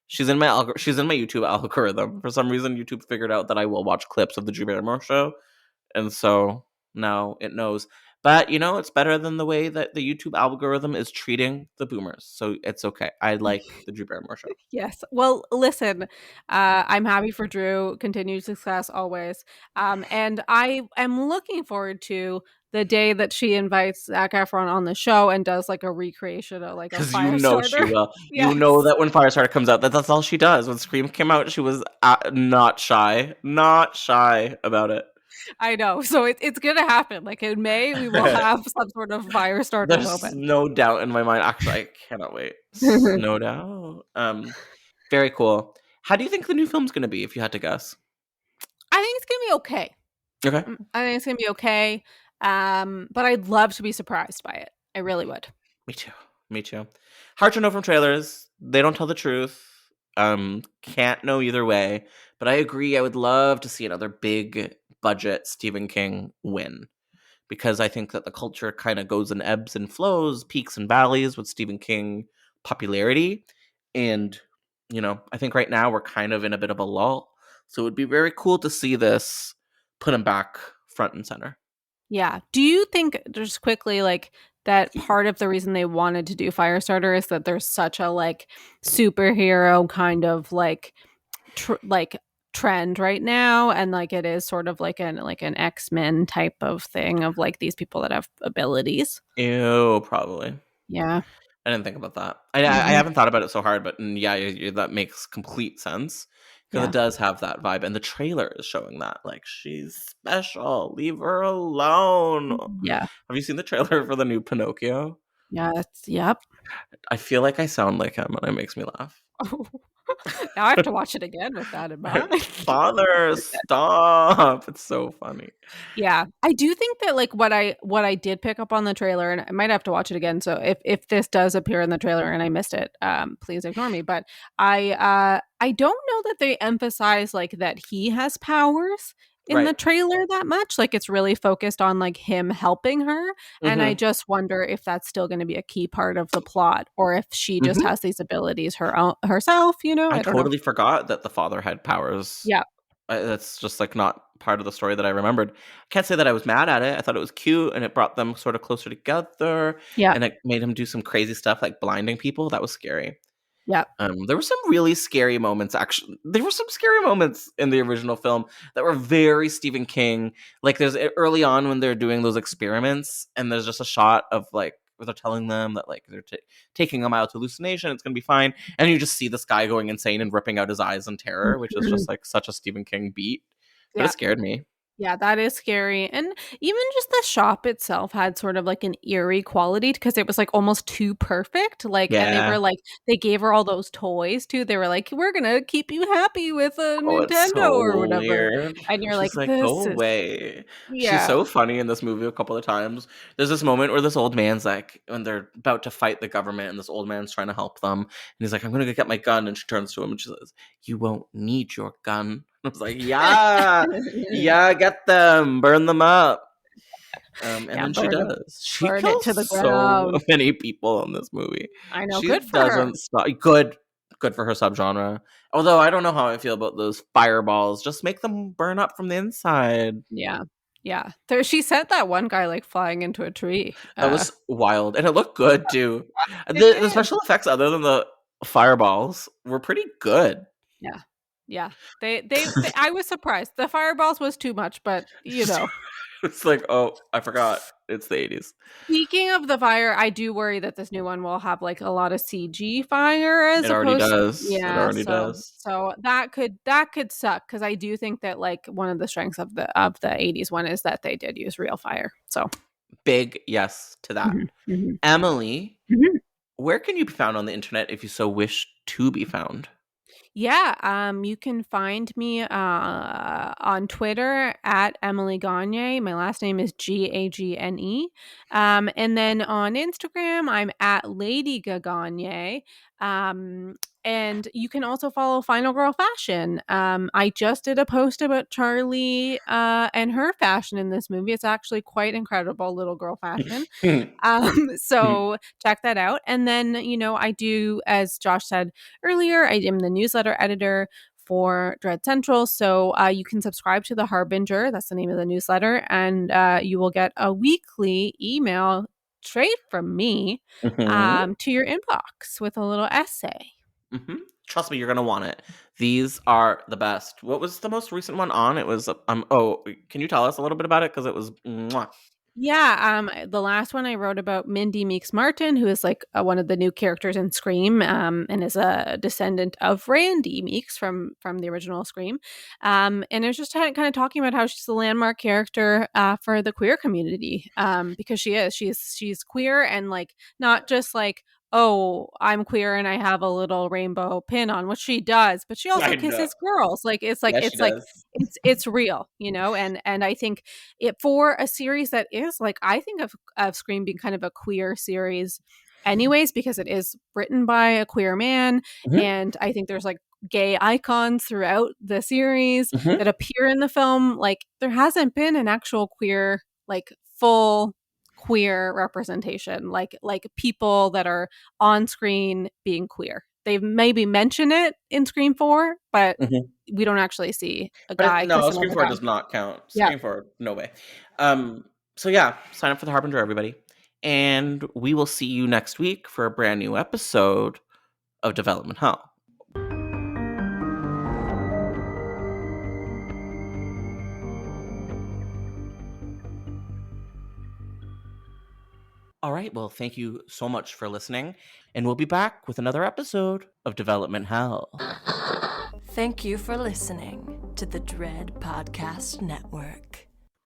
She's in my YouTube algorithm. For some reason, YouTube figured out that I will watch clips of the Drew Barrymore show, and so now it knows. But it's better than the way that the YouTube algorithm is treating the boomers. So it's okay. I like the Drew Barrymore show. Yes. Well, listen, I'm happy for Drew. Continued success always. And I am looking forward to the day that she invites Zac Efron on the show and does like a recreation of like a Because you know she Firestarter. will. You know Yes. that when Firestarter comes out, that's all she does. When Scream came out, she was not shy about it. I know. So it's going to happen. Like in May, we will have some sort of Firestarter There's moment. no doubt in my mind. Actually, I cannot wait. No doubt. Very cool. How do you think the new film's going to be? If you had to guess. I think it's going to be okay. Okay. I think it's going to be okay. But I'd love to be surprised by it. I really would. Me too. Me too. Hard to know from trailers. They don't tell the truth. Can't know either way. But I agree. I would love to see another big budget Stephen King win, because I think that the culture kind of goes in ebbs and flows, peaks and valleys with Stephen King popularity. And, I think right now we're kind of in a bit of a lull. So it would be very cool to see this put him back front and center. Yeah. Do you think, just quickly, like that part of the reason they wanted to do Firestarter is that there's such a like superhero kind of like trend right now, and like it is sort of like an X-Men type of thing of like these people that have abilities. Ew, probably. Yeah. I didn't think about that. I Hmm. haven't thought about it so hard, but yeah, that makes complete sense because it Yeah. does have that vibe, and the trailer is showing that. Like, she's special. Leave her alone. Yeah. Have you seen the trailer for the new Pinocchio? Yeah. Yep. I feel like I sound like him, and it makes me laugh. Now I have to watch it again with that in mind. Father, stop! It's so funny. Yeah. I do think that like what I did pick up on the trailer, and I might have to watch it again. So if this does appear in the trailer and I missed it, please ignore me. But I don't know that they emphasize like that he has powers in the trailer that much. Like, it's really focused on like him helping her. And I just wonder if that's still going to be a key part of the plot, or if she just has these abilities herself, you know? I I don't know. totally forgot that the father had powers. Yeah. That's just like not part of the story that I remembered. I can't say that I was mad at it. I thought it was cute, and it brought them sort of closer together. Yeah. And it made him do some crazy stuff like blinding people. That was scary. Yeah. There were some really scary moments. Actually, there were some scary moments in the original film that were very Stephen King. Like, there's early on when they're doing those experiments, and there's just a shot of like where they're telling them that like they're taking them out hallucination, it's gonna be fine, and you just see this guy going insane and ripping out his eyes in terror, which is just like such a Stephen King beat. But it scared me. Yeah, that is scary. And even just the shop itself had sort of like an eerie quality because it was like almost too perfect. Like, and they were like, they gave her all those toys too. They were like, we're gonna keep you happy with a Nintendo So or whatever. weird. And you're She's like, go this is away. She's yeah. so funny in this movie a couple of times. There's this moment where this old man's like, when they're about to fight the government, and this old man's trying to help them, and he's like, I'm gonna go get my gun, and she turns to him and she says, you won't need your gun. I was like, yeah, get them, burn them up. And then she does. She burn kills it to the so ground. many people in this movie. I know, She good for her. doesn't stop. Good for her subgenre. Although I don't know how I feel about those fireballs. Just make them burn up from the inside. Yeah. Yeah. She sent that one guy like flying into a tree. That was wild. And it looked good too. The special effects, other than the fireballs, were pretty good. Yeah. Yeah. They I was surprised. The fireballs was too much, but you know. It's like, oh, I forgot. It's the 80s. Speaking of the fire, I do worry that this new one will have like a lot of CG fire as It already opposed does. yeah, It already does. So that could suck because I do think that like one of the strengths of the 80s one is that they did use real fire. So big yes to that. Emily, where can you be found on the internet if you so wish to be found? Yeah, you can find me on Twitter at Emily Gagne. My last name is Gagne. And then on Instagram, I'm at Lady Gagne. And you can also follow Final Girl Fashion. I just did a post about Charlie and her fashion in this movie. It's actually quite incredible, little girl fashion. So check that out. And then, you know, I do, as Josh said earlier, I am the newsletter editor for Dread Central. So you can subscribe to The Harbinger. That's the name of the newsletter. And you will get a weekly email straight from me to your inbox with a little essay. Trust me, you're gonna want it. These are the best. What was the most recent one on? It was oh, can you tell us a little bit about it? Because it was mwah. Yeah, the last one I wrote about Mindy Meeks Martin, who is like one of the new characters in Scream, and is a descendant of Randy Meeks from the original Scream. And it was just kind of talking about how she's a landmark character for the queer community, because she's queer, and like not just like, oh, I'm queer and I have a little rainbow pin on, which she does, but she also kisses girls. Like it's real, you know. And I think it for a series that is like, I think of Scream being kind of a queer series anyways, because it is written by a queer man, and I think there's like gay icons throughout the series that appear in the film. Like there hasn't been an actual queer, like full queer representation, like people that are on screen being queer. They maybe mention it in Scream 4, but we don't actually see a guy. No, Scream 4 does not count. Scream 4, no way. So yeah, sign up for The Harbinger, everybody. And we will see you next week for a brand new episode of Development Hell. All right, well, thank you so much for listening, and we'll be back with another episode of Development Hell. Thank you for listening to the Dread Podcast Network.